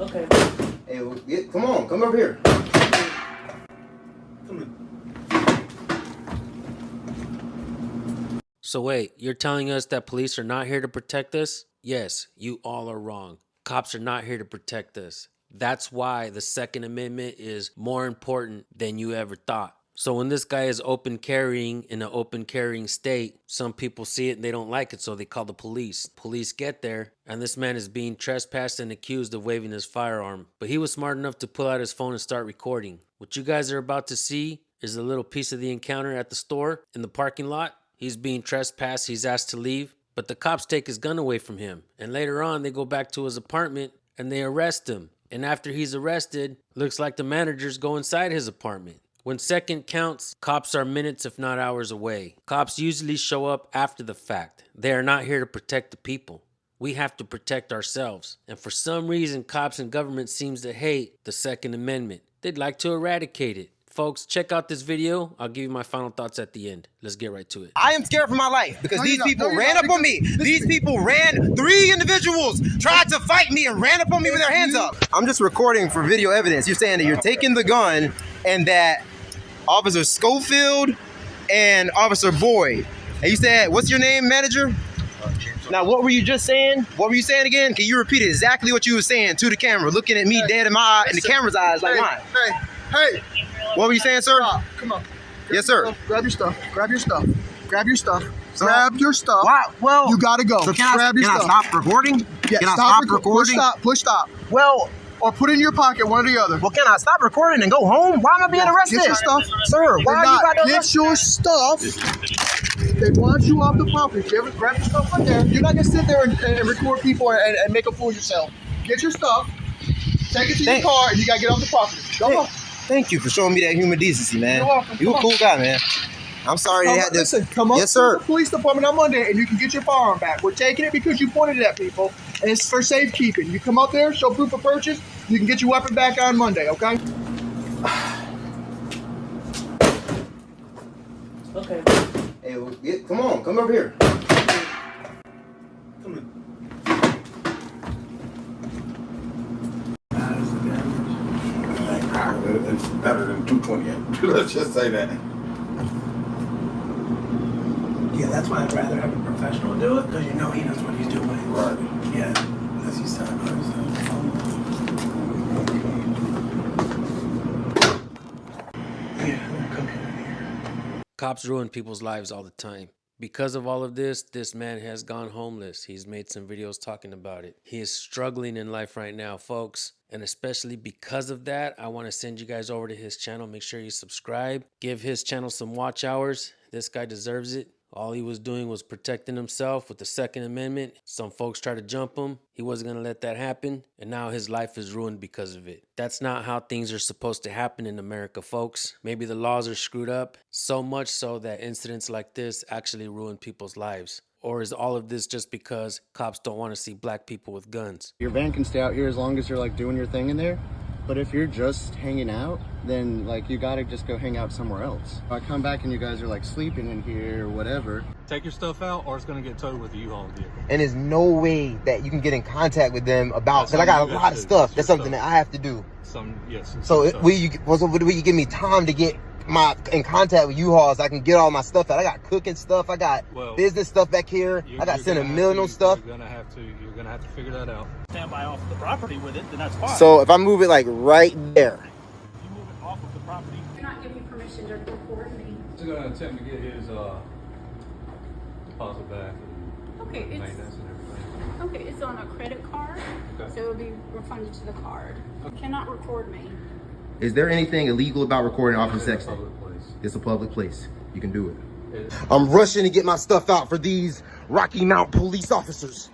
Okay. Hey, come on, come over here. Come here. So wait, you're telling us that police are not here to protect us? Yes, you all are wrong. Cops are not here to protect us. That's why the Second Amendment is more important than you ever thought. So when this guy is open carrying in an open carrying state, some people see it and they don't like it, so they call the police. Police get there, and this man is being trespassed and accused of waving his firearm. But he was smart enough to pull out his phone and start recording. What you guys are about to see is a little piece of the encounter at the store in the parking lot. He's being trespassed, he's asked to leave, but the cops take his gun away from him. And later on, they go back to his apartment and they arrest him. And after he's arrested, looks like the managers go inside his apartment. When second counts, cops are minutes if not hours away. Cops usually show up after the fact. They are not here to protect the people. We have to protect ourselves. And for some reason, cops and government seems to hate the Second Amendment. They'd like to eradicate it. Folks, check out this video. I'll give you my final thoughts at the end. Let's get right to it. I am scared for my life because these people ran up on me. These people ran, 3 individuals tried to fight me and ran up on me with their hands up. I'm just recording for video evidence. You're saying that you're taking the gun and that Officer Schofield and Officer Boyd. And you said, what's your name, manager? Now, what were you just saying? What were you saying again? Can you repeat exactly what you were saying to the camera, looking at me dead in my eye, in the camera's eyes like mine? Hey! What were you saying, sir? Come on. Yes, sir. Grab your stuff. Grab your stuff. Grab your stuff. Grab your stuff. Wow. Well, you gotta go. So can Grab your stuff. I stop recording? Yeah, can I stop recording? Push stop. Well, or put it in your pocket, one or the other. Well, can I stop recording and go home? Why am I being arrested? Get your stuff. Sir, why are you got to get your stuff? They want you off the property. If you ever grab your stuff right there, you're not gonna sit there and record people and make a fool of yourself. Get your stuff, take it to your car, and you gotta get off the property. Go on. Thank you for showing me that human decency, man. You're welcome. You a cool guy, man. I'm sorry they had this. Listen, come up yes, to sir. the police department on Monday and you can get your firearm back. We're taking it because you pointed it at people, and it's for safekeeping. You come up there, show proof of purchase, you can get your weapon back on Monday, okay? Okay. Hey, come on, come over here. Come here. It's better than 228. Let's just say that. Yeah, that's why I'd rather have a professional do it, because you know he knows what he's doing. Right. Yeah, as he's telling us. Yeah, we're cooking in here. Cops ruin people's lives all the time. Because of all of this man has gone homeless. He's made some videos talking about it. He is struggling in life right now, folks. And especially because of that, I want to send you guys over to his channel. Make sure you subscribe. Give his channel some watch hours. This guy deserves it. All he was doing was protecting himself with the Second Amendment. Some folks tried to jump him. He wasn't going to let that happen. And now his life is ruined because of it. That's not how things are supposed to happen in America, folks. Maybe the laws are screwed up, so much so that incidents like this actually ruin people's lives. Or is all of this just because cops don't want to see black people with guns? Your van can stay out here as long as you're like doing your thing in there. But if you're just hanging out, then like you gotta just go hang out somewhere else. If I come back and you guys are like sleeping in here or whatever. Take your stuff out or it's gonna get towed with a U-Haul vehicle. And there's no way that you can get in contact with them about, because I got a lot of stuff. That's something that I have to do. Yes. So will you give me time to get in contact with U-Hauls? I can get all my stuff out. I got cooking stuff. I got business stuff back here. I got sentimental stuff. You're gonna have to figure that out. Stand by off the property with it, then that's fine. So if I move it like right there. If you move it off of the property. You're not giving permission to record me. He's gonna attempt to get his deposit back. Okay, Maintenance and everything. okay, it's on a credit card, so it'll be refunded to the card. You cannot record me. Is there anything illegal about recording off the sex? It's a public place. You can do it. I'm rushing to get my stuff out for these Rocky Mount police officers.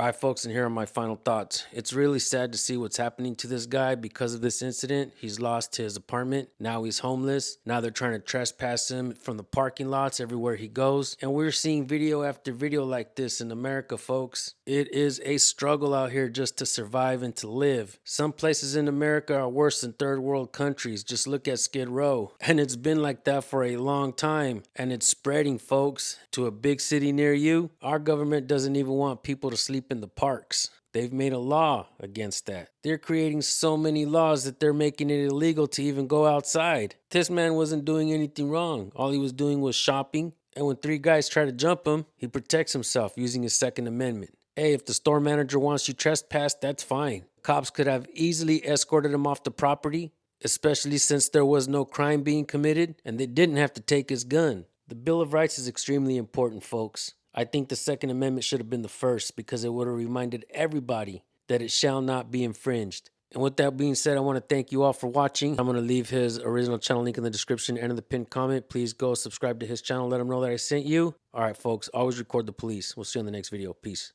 All right, folks, and here are my final thoughts. It's really sad to see what's happening to this guy because of this incident. He's lost his apartment. Now he's homeless. Now they're trying to trespass him from the parking lots everywhere he goes. And we're seeing video after video like this in America, folks. It is a struggle out here just to survive and to live. Some places in America are worse than third world countries. Just look at Skid Row. And it's been like that for a long time. And it's spreading, folks, to a big city near you. Our government doesn't even want people to sleep in the parks. They've made a law against that. They're creating so many laws that they're making it illegal to even go outside. This man wasn't doing anything wrong. All he was doing was shopping. And when 3 guys try to jump him, he protects himself using his Second Amendment. Hey, if the store manager wants you trespassed, that's fine. Cops could have easily escorted him off the property, especially since there was no crime being committed and they didn't have to take his gun. The Bill of Rights is extremely important, folks. I think the Second Amendment should have been the first because it would have reminded everybody that it shall not be infringed. And with that being said, I want to thank you all for watching. I'm going to leave his original channel link in the description and in the pinned comment. Please go subscribe to his channel. Let him know that I sent you. All right, folks, always record the police. We'll see you in the next video. Peace.